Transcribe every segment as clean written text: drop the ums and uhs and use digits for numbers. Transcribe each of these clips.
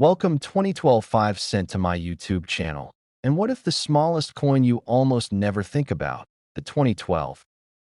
Welcome 2012 5 cent to my YouTube channel. And what if the smallest coin you almost never think about, the 2012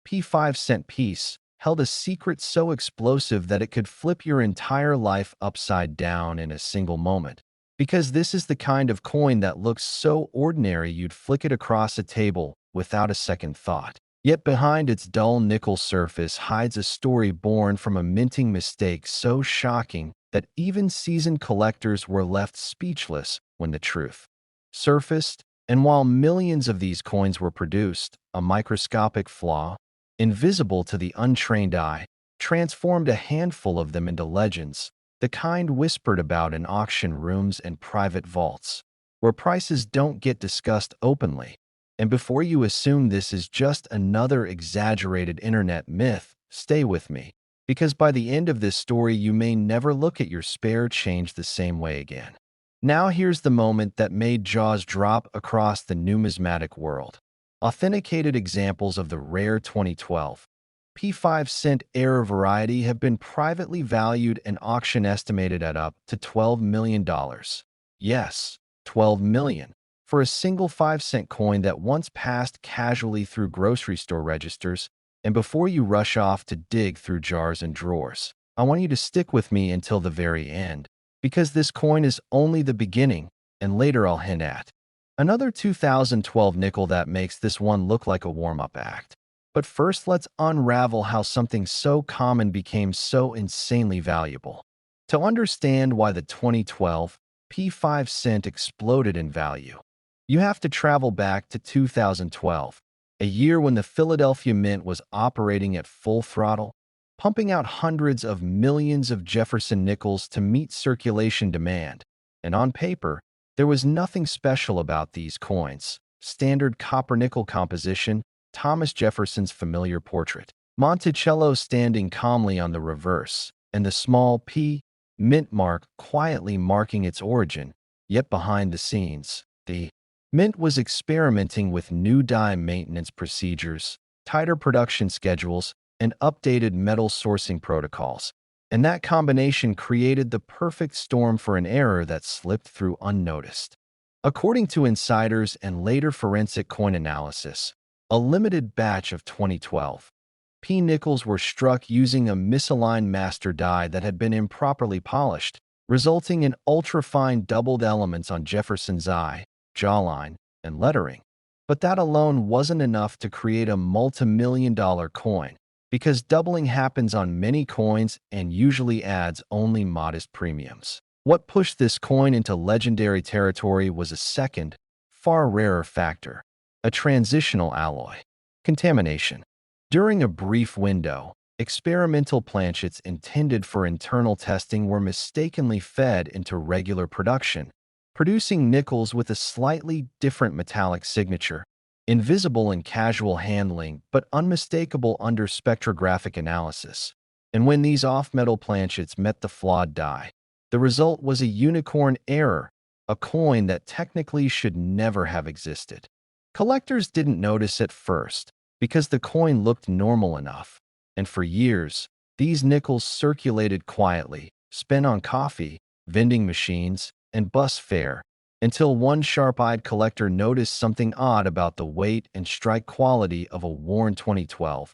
P5 cent piece, held a secret so explosive that it could flip your entire life upside down in a single moment? Because this is the kind of coin that looks so ordinary you'd flick it across a table without a second thought. Yet behind its dull nickel surface hides a story born from a minting mistake so shocking that even seasoned collectors were left speechless when the truth surfaced. And while millions of these coins were produced, a microscopic flaw, invisible to the untrained eye, transformed a handful of them into legends, the kind whispered about in auction rooms and private vaults, where prices don't get discussed openly. And before you assume this is just another exaggerated internet myth, stay with me, because by the end of this story you may never look at your spare change the same way again. Now here's the moment that made jaws drop across the numismatic world. Authenticated examples of the rare 2012 P5 cent error variety have been privately valued and auction estimated at up to $12 million. Yes, $12 million. For a single 5 cent coin that once passed casually through grocery store registers. And before you rush off to dig through jars and drawers, I want you to stick with me until the very end, because this coin is only the beginning, and later I'll hint at another 2012 nickel that makes this one look like a warm-up act. But first, let's unravel how something so common became so insanely valuable. To understand why the 2012 P5 cent exploded in value, you have to travel back to 2012, a year when the Philadelphia Mint was operating at full throttle, pumping out hundreds of millions of Jefferson nickels to meet circulation demand. And on paper, there was nothing special about these coins. Standard copper-nickel composition, Thomas Jefferson's familiar portrait, Monticello standing calmly on the reverse, and the small P mint mark quietly marking its origin. Yet behind the scenes, the Mint was experimenting with new die maintenance procedures, tighter production schedules, and updated metal sourcing protocols. And that combination created the perfect storm for an error that slipped through unnoticed. According to insiders and later forensic coin analysis, a limited batch of 2012 P nickels were struck using a misaligned master die that had been improperly polished, resulting in ultra-fine doubled elements on Jefferson's eye, jawline, and lettering. But that alone wasn't enough to create a multi-million-dollar coin, because doubling happens on many coins and usually adds only modest premiums. What pushed this coin into legendary territory was a second, far rarer factor: a transitional alloy. Contamination. During a brief window, experimental planchets intended for internal testing were mistakenly fed into regular production, producing nickels with a slightly different metallic signature, invisible in casual handling but unmistakable under spectrographic analysis. And when these off-metal planchets met the flawed die, the result was a unicorn error, a coin that technically should never have existed. Collectors didn't notice at first because the coin looked normal enough, and for years, these nickels circulated quietly, spent on coffee, vending machines, and bus fare, until one sharp-eyed collector noticed something odd about the weight and strike quality of a worn 2012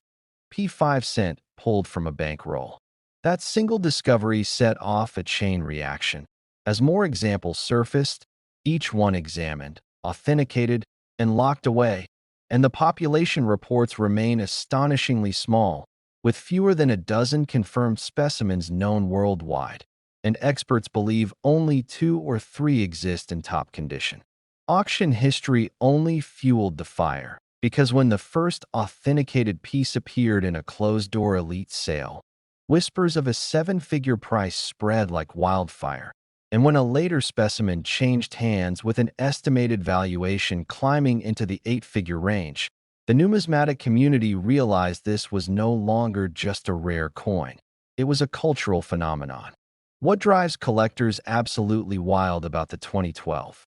P5 cent pulled from a bankroll. That single discovery set off a chain reaction. As more examples surfaced, each one examined, authenticated, and locked away, and the population reports remain astonishingly small, with fewer than a dozen confirmed specimens known worldwide, and experts believe only 2 or 3 exist in top condition. Auction history only fueled the fire, because when the first authenticated piece appeared in a closed-door elite sale, whispers of a 7-figure price spread like wildfire. And when a later specimen changed hands with an estimated valuation climbing into the 8-figure range, the numismatic community realized this was no longer just a rare coin. It was a cultural phenomenon. What drives collectors absolutely wild about the 2012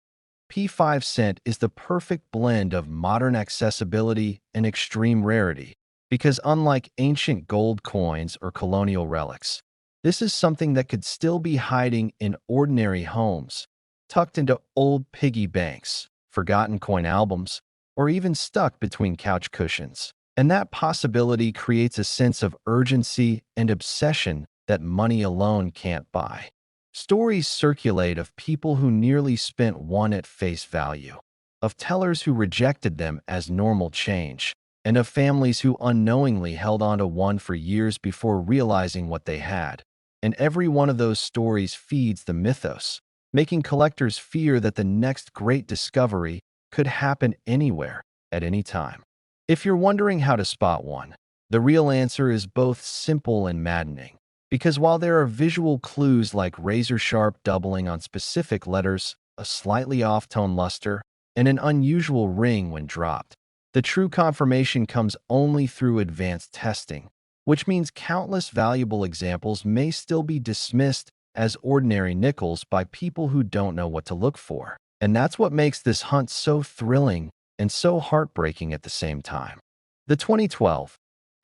P5 cent is the perfect blend of modern accessibility and extreme rarity, because unlike ancient gold coins or colonial relics, This is something that could still be hiding in ordinary homes, tucked into old piggy banks, forgotten coin albums, or even stuck between couch cushions. And that possibility creates a sense of urgency and obsession that money alone can't buy. Stories circulate of people who nearly spent one at face value, of tellers who rejected them as normal change, and of families who unknowingly held on to one for years before realizing what they had. And every one of those stories feeds the mythos, making collectors fear that the next great discovery could happen anywhere, at any time. If you're wondering how to spot one, the real answer is both simple and maddening. Because while there are visual clues like razor-sharp doubling on specific letters, a slightly off-tone luster, and an unusual ring when dropped, the true confirmation comes only through advanced testing, which means countless valuable examples may still be dismissed as ordinary nickels by people who don't know what to look for. And that's what makes this hunt so thrilling and so heartbreaking at the same time. The 2012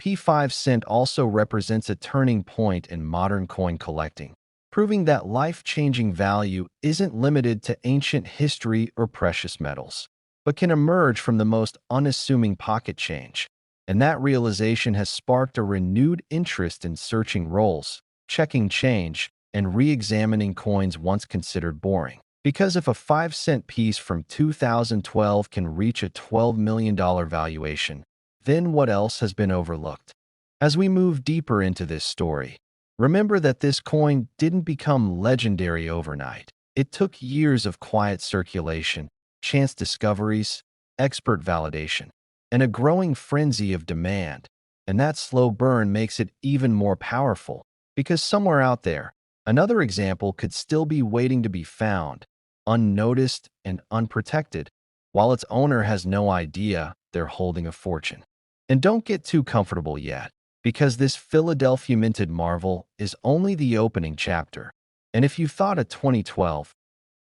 P5 cent also represents a turning point in modern coin collecting, proving that life-changing value isn't limited to ancient history or precious metals, but can emerge from the most unassuming pocket change. And that realization has sparked a renewed interest in searching rolls, checking change, and re-examining coins once considered boring. Because if a 5-cent piece from 2012 can reach a $12 million valuation, then what else has been overlooked? As we move deeper into this story, remember that this coin didn't become legendary overnight. It took years of quiet circulation, chance discoveries, expert validation, and a growing frenzy of demand. And that slow burn makes it even more powerful, because somewhere out there, another example could still be waiting to be found, unnoticed and unprotected, while its owner has no idea they're holding a fortune. And don't get too comfortable yet, because this Philadelphia minted marvel is only the opening chapter. And if you thought a 2012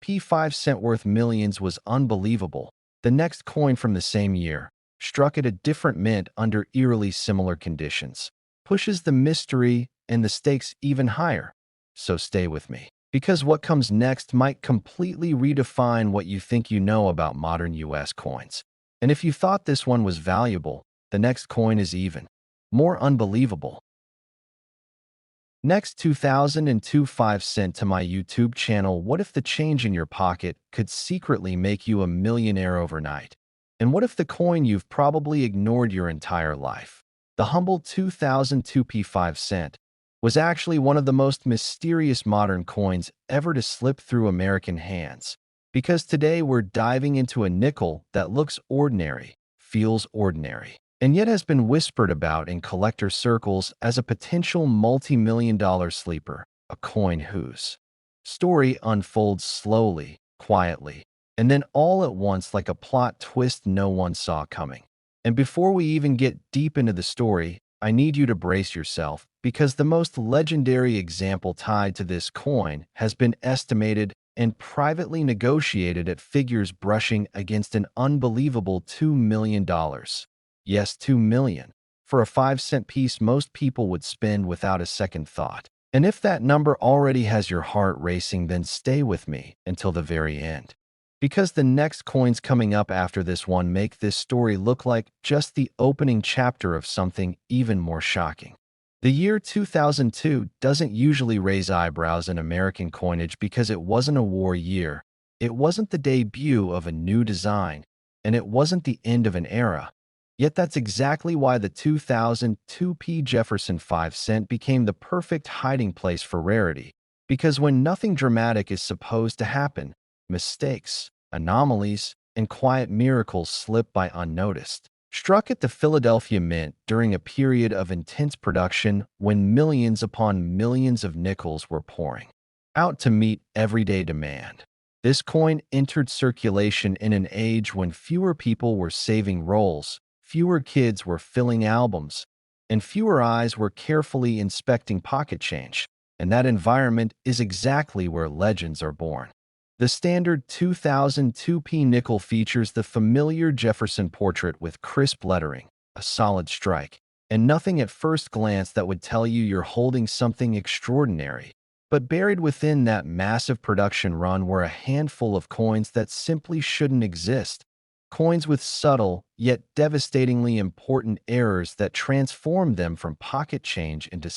P5 cent worth millions was unbelievable, the next coin from the same year, struck at a different mint under eerily similar conditions, pushes the mystery and the stakes even higher. So stay with me, because what comes next might completely redefine what you think you know about modern US coins. And if you thought this one was valuable, the next coin is even more unbelievable. Next, 2002 5 cent to my YouTube channel. What if the change in your pocket could secretly make you a millionaire overnight? And what if the coin you've probably ignored your entire life, the humble 2002 P5 cent, was actually one of the most mysterious modern coins ever to slip through American hands? Because today we're diving into a nickel that looks ordinary, feels ordinary, and yet has been whispered about in collector circles as a potential multi-million-dollar sleeper, a coin whose story unfolds slowly, quietly, and then all at once like a plot twist no one saw coming. And before we even get deep into the story, I need you to brace yourself, because the most legendary example tied to this coin has been estimated and privately negotiated at figures brushing against an unbelievable $2 million. Yes, $2 million. For a 5-cent piece most people would spend without a second thought. And if that number already has your heart racing, then stay with me until the very end. Because the next coins coming up after this one make this story look like just the opening chapter of something even more shocking. The year 2002 doesn't usually raise eyebrows in American coinage because it wasn't a war year, it wasn't the debut of a new design, and it wasn't the end of an era. Yet that's exactly why the 2002 P. Jefferson 5 cent became the perfect hiding place for rarity. Because when nothing dramatic is supposed to happen, mistakes, anomalies, and quiet miracles slip by unnoticed. Struck at the Philadelphia Mint during a period of intense production when millions upon millions of nickels were pouring out to meet everyday demand. This coin entered circulation in an age when fewer people were saving rolls, fewer kids were filling albums, and fewer eyes were carefully inspecting pocket change. And that environment is exactly where legends are born. The standard 2002 P nickel features the familiar Jefferson portrait with crisp lettering, a solid strike, and nothing at first glance that would tell you you're holding something extraordinary. But buried within that massive production run were a handful of coins that simply shouldn't exist. Coins with subtle, yet devastatingly important errors that transformed them from pocket change into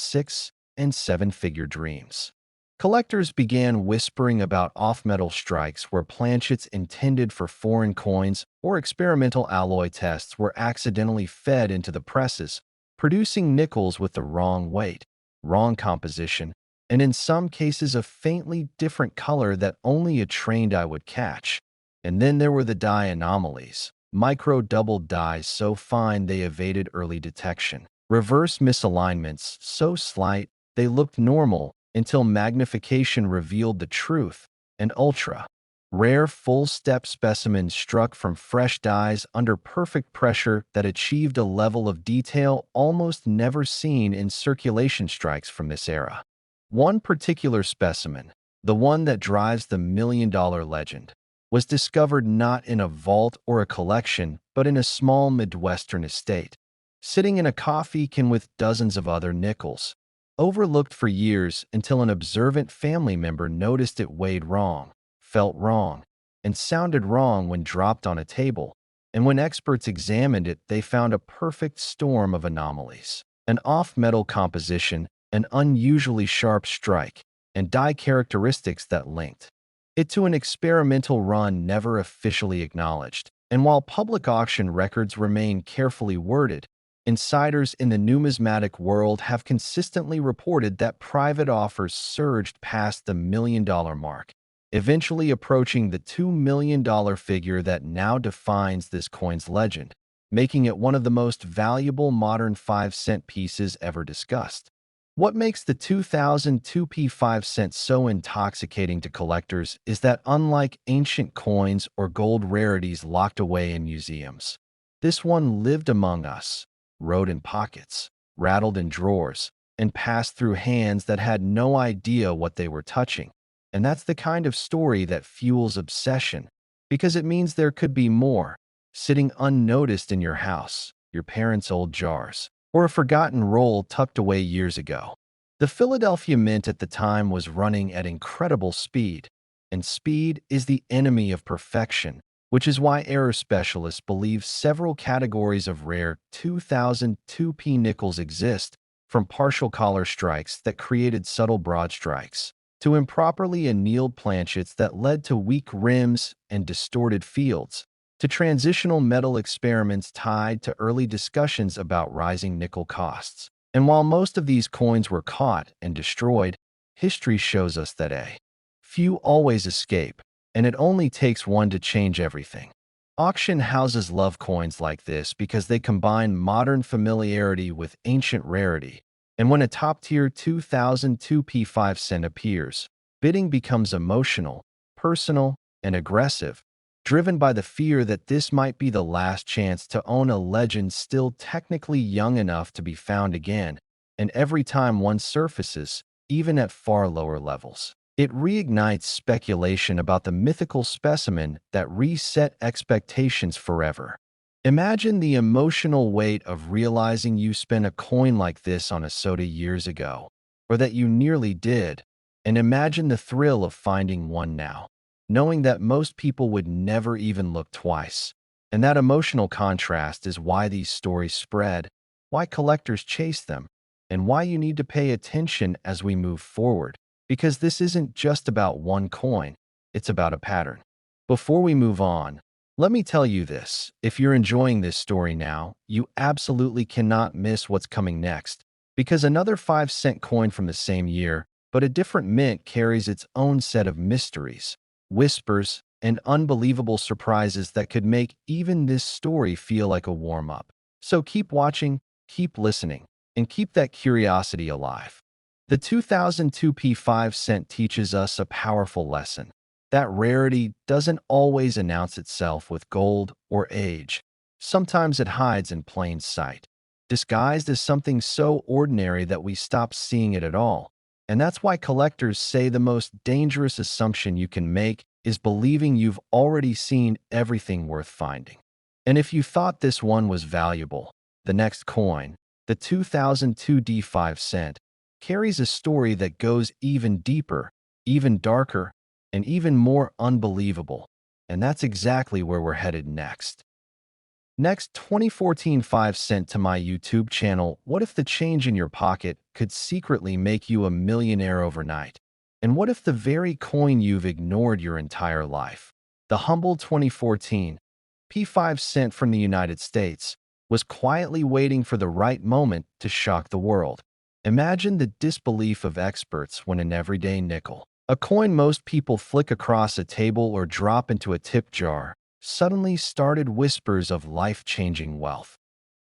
and seven-figure dreams. Collectors began whispering about off-metal strikes where planchets intended for foreign coins or experimental alloy tests were accidentally fed into the presses, producing nickels with the wrong weight, wrong composition, and in some cases a faintly different color that only a trained eye would catch. And then there were the die anomalies, micro-doubled dies so fine they evaded early detection, reverse misalignments so slight they looked normal until magnification revealed the truth, and ultra-rare full-step specimens struck from fresh dies under perfect pressure that achieved a level of detail almost never seen in circulation strikes from this era. One particular specimen, the one that drives the million-dollar legend, was discovered not in a vault or a collection, but in a small Midwestern estate, sitting in a coffee can with dozens of other nickels, overlooked for years until an observant family member noticed it weighed wrong, felt wrong, and sounded wrong when dropped on a table. And when experts examined it, they found a perfect storm of anomalies. An off-metal composition, an unusually sharp strike, and die characteristics that linked it to an experimental run never officially acknowledged. And while public auction records remain carefully worded, insiders in the numismatic world have consistently reported that private offers surged past the million-dollar mark, eventually approaching the $2 million figure that now defines this coin's legend, making it one of the most valuable modern 5-cent pieces ever discussed. What makes the 2002 P5 cent so intoxicating to collectors is that unlike ancient coins or gold rarities locked away in museums, this one lived among us, rode in pockets, rattled in drawers, and passed through hands that had no idea what they were touching. And that's the kind of story that fuels obsession, because it means there could be more, sitting unnoticed in your house, your parents' old jars, or a forgotten roll tucked away years ago. The Philadelphia Mint at the time was running at incredible speed, and speed is the enemy of perfection, which is why error specialists believe several categories of rare 2002p nickels exist, from partial collar strikes that created subtle broad strikes, to improperly annealed planchets that led to weak rims and distorted fields, to transitional metal experiments tied to early discussions about rising nickel costs. And while most of these coins were caught and destroyed, history shows us that few always escape, and it only takes one to change everything. Auction houses love coins like this because they combine modern familiarity with ancient rarity, and when a top-tier 2002 P5 cent appears, bidding becomes emotional, personal, and aggressive, driven by the fear that this might be the last chance to own a legend still technically young enough to be found again. And every time one surfaces, even at far lower levels, it reignites speculation about the mythical specimen that reset expectations forever. Imagine the emotional weight of realizing you spent a coin like this on a soda years ago, or that you nearly did, and imagine the thrill of finding one now, knowing that most people would never even look twice. And that emotional contrast is why these stories spread, why collectors chase them, and why you need to pay attention as we move forward, because this isn't just about one coin, it's about a pattern. Before we move on, let me tell you this: if you're enjoying this story now, you absolutely cannot miss what's coming next, because another 5-cent coin from the same year, but a different mint, carries its own set of mysteries, whispers, and unbelievable surprises that could make even this story feel like a warm-up. So keep watching, keep listening, and keep that curiosity alive. The 2002 P5 cent teaches us a powerful lesson: that rarity doesn't always announce itself with gold or age. Sometimes it hides in plain sight, disguised as something so ordinary that we stop seeing it at all. And that's why collectors say the most dangerous assumption you can make is believing you've already seen everything worth finding. And if you thought this one was valuable, the next coin, The 2002 D5 cent carries a story that goes even deeper, even darker, and even more unbelievable. And that's exactly where we're headed next. Next, 2014 5 cent to my YouTube channel. What if the change in your pocket could secretly make you a millionaire overnight? And what if the very coin you've ignored your entire life, the humble 2014 P5 cent from the United States, was quietly waiting for the right moment to shock the world? Imagine the disbelief of experts when an everyday nickel, a coin most people flick across a table or drop into a tip jar, suddenly started whispers of life-changing wealth.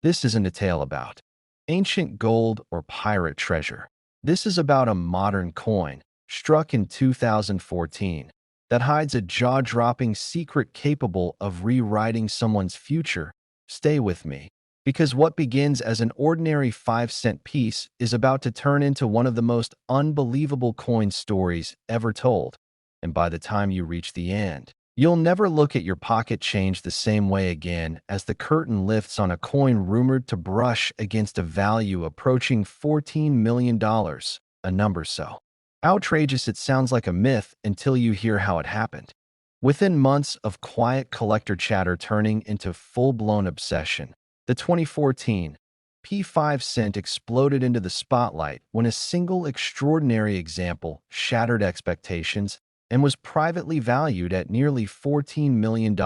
This isn't a tale about ancient gold or pirate treasure. This is about a modern coin, struck in 2014, that hides a jaw-dropping secret capable of rewriting someone's future. Stay with me, because what begins as an ordinary 5 cent piece is about to turn into one of the most unbelievable coin stories ever told. And by the time you reach the end, you'll never look at your pocket change the same way again as the curtain lifts on a coin rumored to brush against a value approaching $14 million, a number so outrageous it sounds like a myth until you hear how it happened. Within months of quiet collector chatter turning into full-blown obsession, the 2014 P5 cent exploded into the spotlight when a single extraordinary example shattered expectations and was privately valued at nearly $14 million,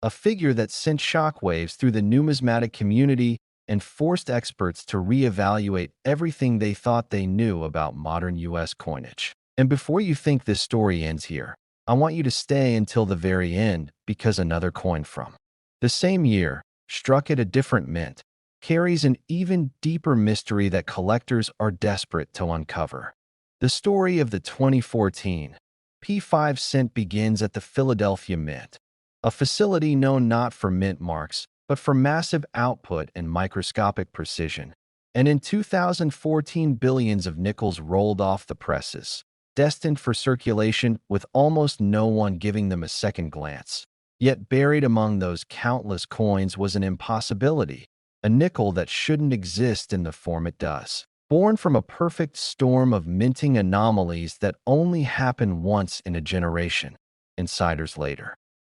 a figure that sent shockwaves through the numismatic community and forced experts to reevaluate everything they thought they knew about modern U.S. coinage. And before you think this story ends here, I want you to stay until the very end because another coin from the same year, struck at a different mint, carries an even deeper mystery that collectors are desperate to uncover. The story of the 2014 P5 cent begins at the Philadelphia Mint, a facility known not for mint marks, but for massive output and microscopic precision. And in 2014, billions of nickels rolled off the presses, destined for circulation with almost no one giving them a second glance. Yet buried among those countless coins was an impossibility, a nickel that shouldn't exist in the form it does. Born from a perfect storm of minting anomalies that only happen once in a generation, insiders later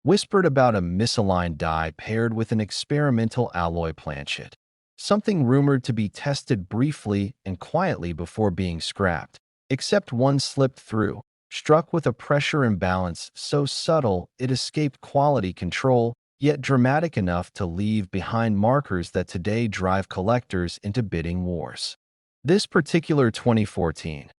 whispered about a misaligned die paired with an experimental alloy planchet, something rumored to be tested briefly and quietly before being scrapped. Except one slipped through, struck with a pressure imbalance so subtle it escaped quality control, yet dramatic enough to leave behind markers that today drive collectors into bidding wars. This particular 2014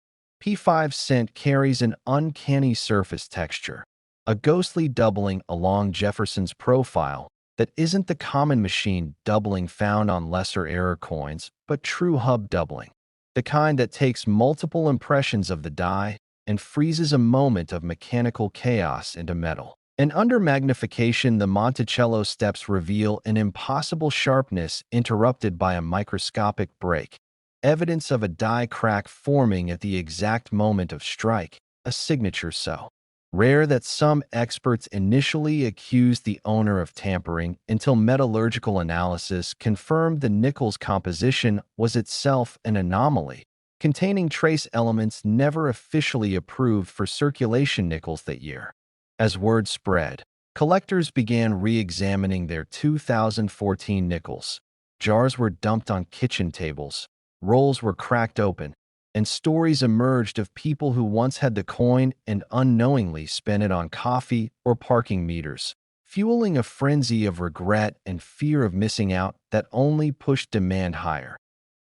P5 cent carries an uncanny surface texture, a ghostly doubling along Jeffersons' profile that isn't the common machine doubling found on lesser error coins, but true hub doubling, the kind that takes multiple impressions of the die and freezes a moment of mechanical chaos into metal. And under magnification, the Monticello steps reveal an impossible sharpness interrupted by a microscopic break, evidence of a die crack forming at the exact moment of strike, a signature so rare that some experts initially accused the owner of tampering until metallurgical analysis confirmed the nickel's composition was itself an anomaly, containing trace elements never officially approved for circulation nickels that year. As word spread, collectors began re-examining their 2014 nickels. Jars were dumped on kitchen tables, rolls were cracked open, and stories emerged of people who once had the coin and unknowingly spent it on coffee or parking meters, fueling a frenzy of regret and fear of missing out that only pushed demand higher.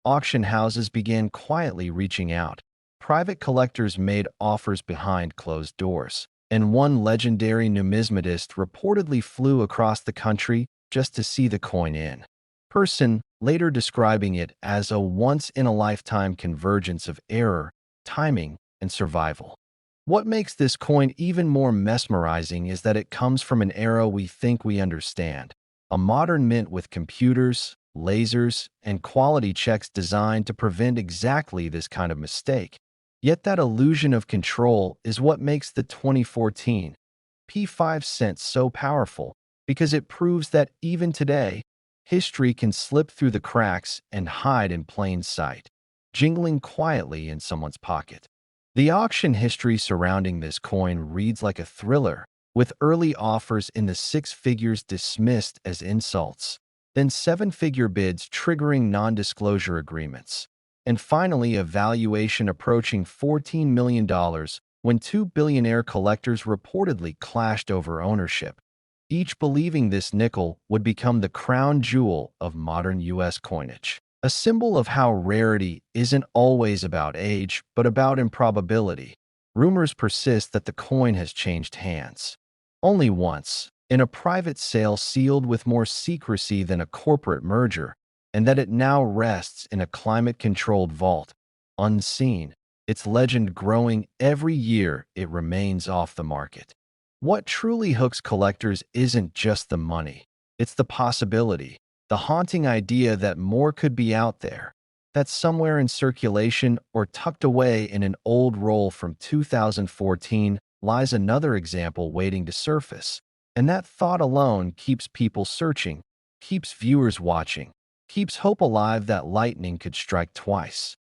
Auction houses began quietly reaching out. Private collectors made offers behind closed doors, and one legendary numismatist reportedly flew across the country just to see the coin in person, later describing it as a once-in-a-lifetime convergence of error, timing, and survival. What makes this coin even more mesmerizing is that it comes from an era we think we understand, a modern mint with computers, lasers, and quality checks designed to prevent exactly this kind of mistake. Yet that illusion of control is what makes the 2014 P5 cent so powerful, because it proves that even today, history can slip through the cracks and hide in plain sight, jingling quietly in someone's pocket. The auction history surrounding this coin reads like a thriller, with early offers in the six figures dismissed as insults, then seven-figure bids triggering non-disclosure agreements, and finally a valuation approaching $14 million when two billionaire collectors reportedly clashed over ownership, each believing this nickel would become the crown jewel of modern U.S. coinage. A symbol of how rarity isn't always about age, but about improbability. Rumors persist that the coin has changed hands. Only once, in a private sale sealed with more secrecy than a corporate merger, and that it now rests in a climate-controlled vault, unseen, its legend growing every year it remains off the market. What truly hooks collectors isn't just the money, it's the possibility, the haunting idea that more could be out there, that somewhere in circulation or tucked away in an old roll from 2014 lies another example waiting to surface. And that thought alone keeps people searching, keeps viewers watching, keeps hope alive that lightning could strike twice.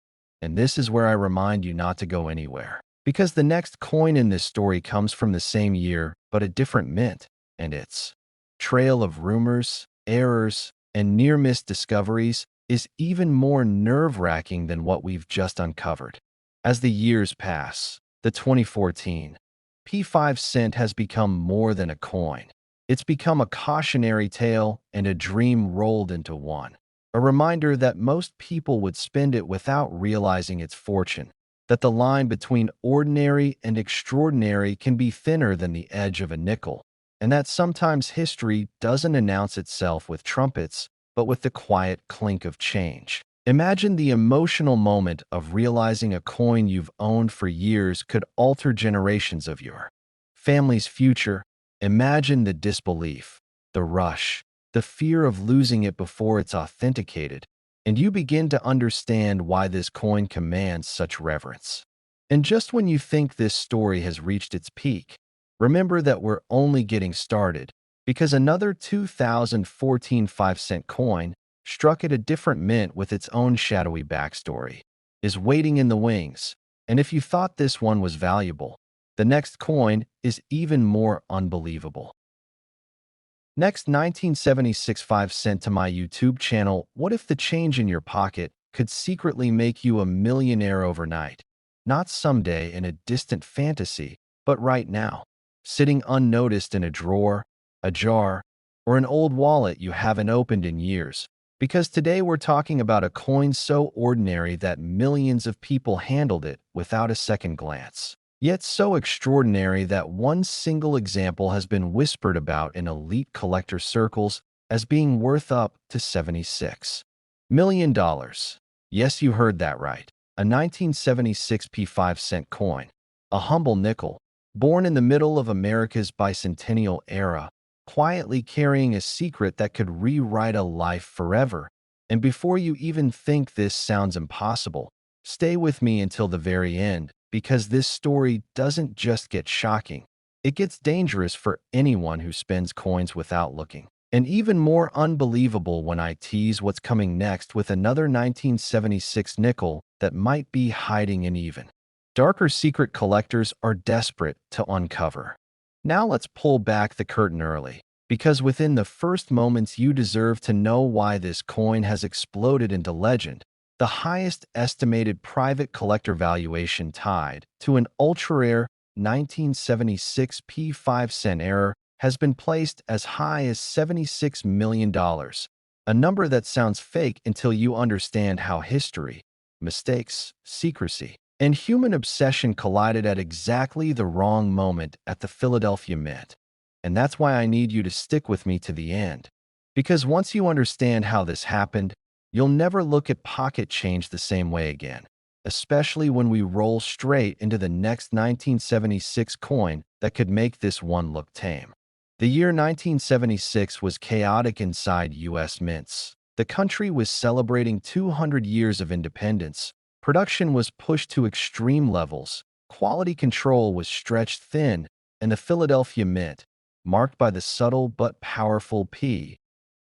And this is where I remind you not to go anywhere. Because the next coin in this story comes from the same year, but a different mint, and its trail of rumors, errors, and near-miss discoveries is even more nerve-wracking than what we've just uncovered. As the years pass, the 2014 P5 cent has become more than a coin. It's become a cautionary tale and a dream rolled into one. A reminder that most people would spend it without realizing its fortune, that the line between ordinary and extraordinary can be thinner than the edge of a nickel, and that sometimes history doesn't announce itself with trumpets, but with the quiet clink of change. Imagine the emotional moment of realizing a coin you've owned for years could alter generations of your family's future. Imagine the disbelief, the rush, the fear of losing it before it's authenticated, and you begin to understand why this coin commands such reverence. And just when you think this story has reached its peak, remember that we're only getting started, because another 2014 5-cent coin, struck at a different mint with its own shadowy backstory, is waiting in the wings. And if you thought this one was valuable, the next coin is even more unbelievable. Next, 1976 5-cent to my YouTube channel. What if the change in your pocket could secretly make you a millionaire overnight? Not someday in a distant fantasy, but right now, sitting unnoticed in a drawer, a jar, or an old wallet you haven't opened in years. Because today we're talking about a coin so ordinary that millions of people handled it without a second glance. Yet so extraordinary that one single example has been whispered about in elite collector circles as being worth up to $76 million. Yes, you heard that right. A 1976 P5 cent coin, a humble nickel, born in the middle of America's bicentennial era, quietly carrying a secret that could rewrite a life forever. And before you even think this sounds impossible, stay with me until the very end, because this story doesn't just get shocking. It gets dangerous for anyone who spends coins without looking. And even more unbelievable when I tease what's coming next with another 1976 nickel that might be hiding an even darker secret collectors are desperate to uncover. Now let's pull back the curtain early, because within the first moments you deserve to know why this coin has exploded into legend. The highest estimated private collector valuation tied to an ultra-rare 1976 P5 cent error has been placed as high as $76 million, a number that sounds fake until you understand how history, mistakes, secrecy, and human obsession collided at exactly the wrong moment at the Philadelphia Mint. And that's why I need you to stick with me to the end. Because once you understand how this happened, you'll never look at pocket change the same way again, especially when we roll straight into the next 1976 coin that could make this one look tame. The year 1976 was chaotic inside U.S. mints. The country was celebrating 200 years of independence. Production was pushed to extreme levels, quality control was stretched thin, and the Philadelphia Mint, marked by the subtle but powerful P,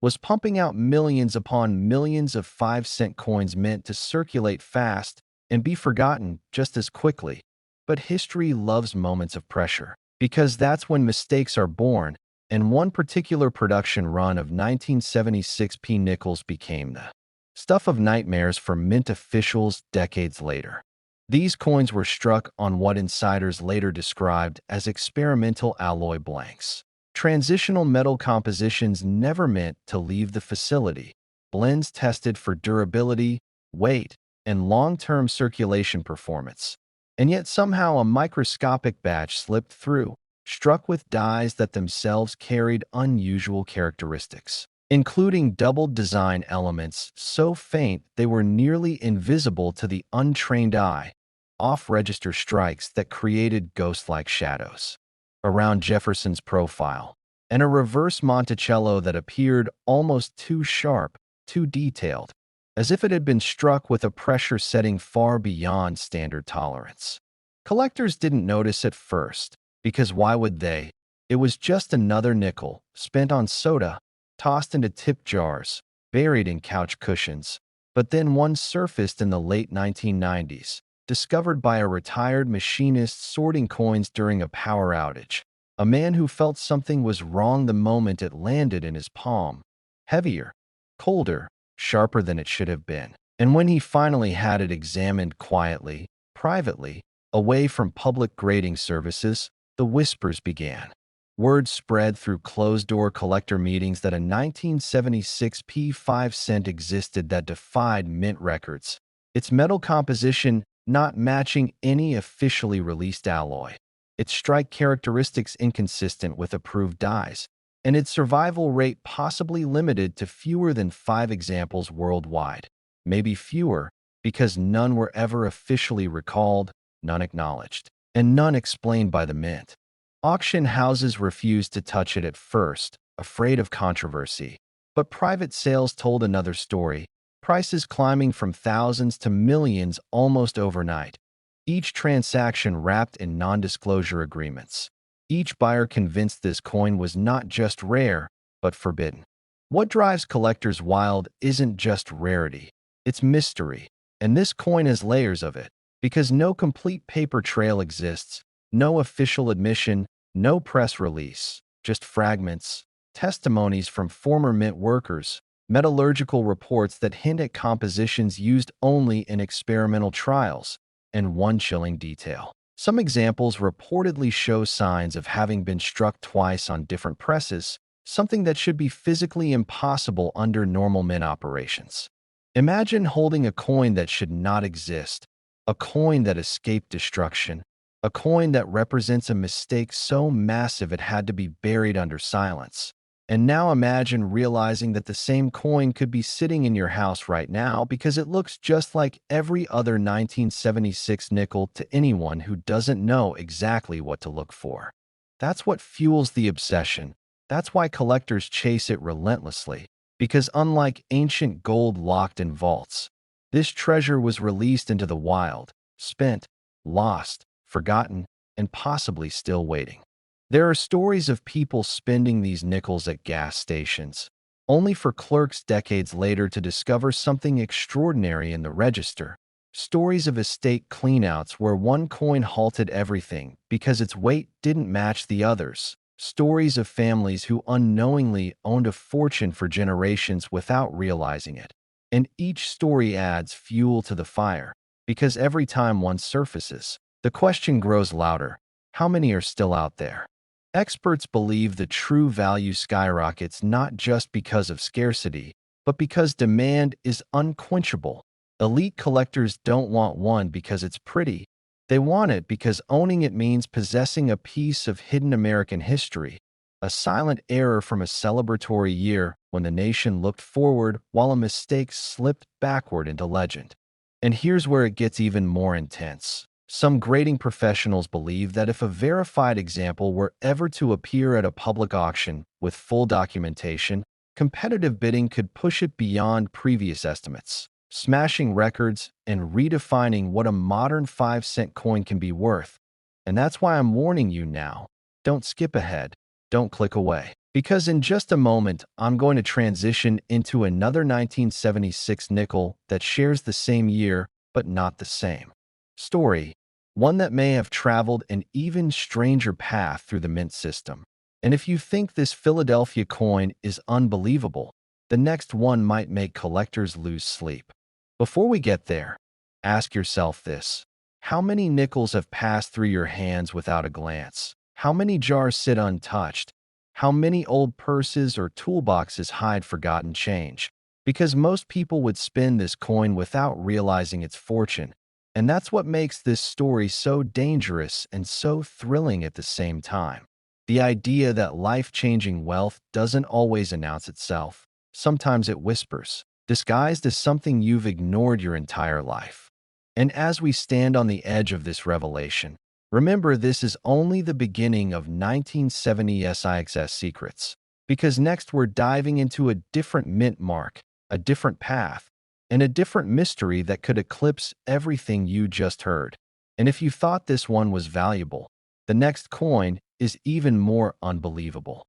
was pumping out millions upon millions of 5-cent coins meant to circulate fast and be forgotten just as quickly. But history loves moments of pressure, because that's when mistakes are born, and one particular production run of 1976 P nickels became the stuff of nightmares for mint officials decades later. These coins were struck on what insiders later described as experimental alloy blanks. Transitional metal compositions never meant to leave the facility. Blends tested for durability, weight, and long-term circulation performance. And yet somehow a microscopic batch slipped through, struck with dyes that themselves carried unusual characteristics, including doubled design elements so faint they were nearly invisible to the untrained eye, off-register strikes that created ghost-like shadows around Jefferson's profile, and a reverse Monticello that appeared almost too sharp, too detailed, as if it had been struck with a pressure setting far beyond standard tolerance. Collectors didn't notice at first, because why would they? It was just another nickel, spent on soda, tossed into tip jars, buried in couch cushions. But then one surfaced in the late 1990s, discovered by a retired machinist sorting coins during a power outage. A man who felt something was wrong the moment it landed in his palm. Heavier, colder, sharper than it should have been. And when he finally had it examined quietly, privately, away from public grading services, the whispers began. Word spread through closed-door collector meetings that a 1976 P5 cent existed that defied mint records, its metal composition not matching any officially released alloy, its strike characteristics inconsistent with approved dyes, and its survival rate possibly limited to fewer than 5 examples worldwide. Maybe fewer, because none were ever officially recalled, none acknowledged, and none explained by the mint. Auction houses refused to touch it at first, afraid of controversy. But private sales told another story, prices climbing from thousands to millions almost overnight. Each transaction wrapped in non-disclosure agreements. Each buyer convinced this coin was not just rare, but forbidden. What drives collectors wild isn't just rarity, it's mystery. And this coin has layers of it, because no complete paper trail exists, no official admission, no press release, just fragments, testimonies from former mint workers, metallurgical reports that hint at compositions used only in experimental trials, and one chilling detail. Some examples reportedly show signs of having been struck twice on different presses, something that should be physically impossible under normal mint operations. Imagine holding a coin that should not exist, a coin that escaped destruction, a coin that represents a mistake so massive it had to be buried under silence. And now imagine realizing that the same coin could be sitting in your house right now because it looks just like every other 1976 nickel to anyone who doesn't know exactly what to look for. That's what fuels the obsession. That's why collectors chase it relentlessly, because unlike ancient gold locked in vaults, this treasure was released into the wild, spent, lost, forgotten, and possibly still waiting. There are stories of people spending these nickels at gas stations, only for clerks decades later to discover something extraordinary in the register. Stories of estate cleanouts where one coin halted everything because its weight didn't match the others. Stories of families who unknowingly owned a fortune for generations without realizing it. And each story adds fuel to the fire, because every time one surfaces, the question grows louder: how many are still out there? Experts believe the true value skyrockets not just because of scarcity, but because demand is unquenchable. Elite collectors don't want one because it's pretty. They want it because owning it means possessing a piece of hidden American history, a silent error from a celebratory year when the nation looked forward while a mistake slipped backward into legend. And here's where it gets even more intense. Some grading professionals believe that if a verified example were ever to appear at a public auction with full documentation, competitive bidding could push it beyond previous estimates, smashing records and redefining what a modern 5-cent coin can be worth. And that's why I'm warning you now. Don't skip ahead. Don't click away. Because in just a moment, I'm going to transition into another 1976 nickel that shares the same year, but not the same story, one that may have traveled an even stranger path through the mint system. And if you think this Philadelphia coin is unbelievable, the next one might make collectors lose sleep. Before we get there, ask yourself this. How many nickels have passed through your hands without a glance? How many jars sit untouched? How many old purses or toolboxes hide forgotten change? Because most people would spend this coin without realizing its fortune. And that's what makes this story so dangerous and so thrilling at the same time. The idea that life-changing wealth doesn't always announce itself. Sometimes it whispers, disguised as something you've ignored your entire life. And as we stand on the edge of this revelation, remember this is only the beginning of 1970 SIXS secrets, because next we're diving into a different mint mark, a different path, and a different mystery that could eclipse everything you just heard. And if you thought this one was valuable, the next coin is even more unbelievable.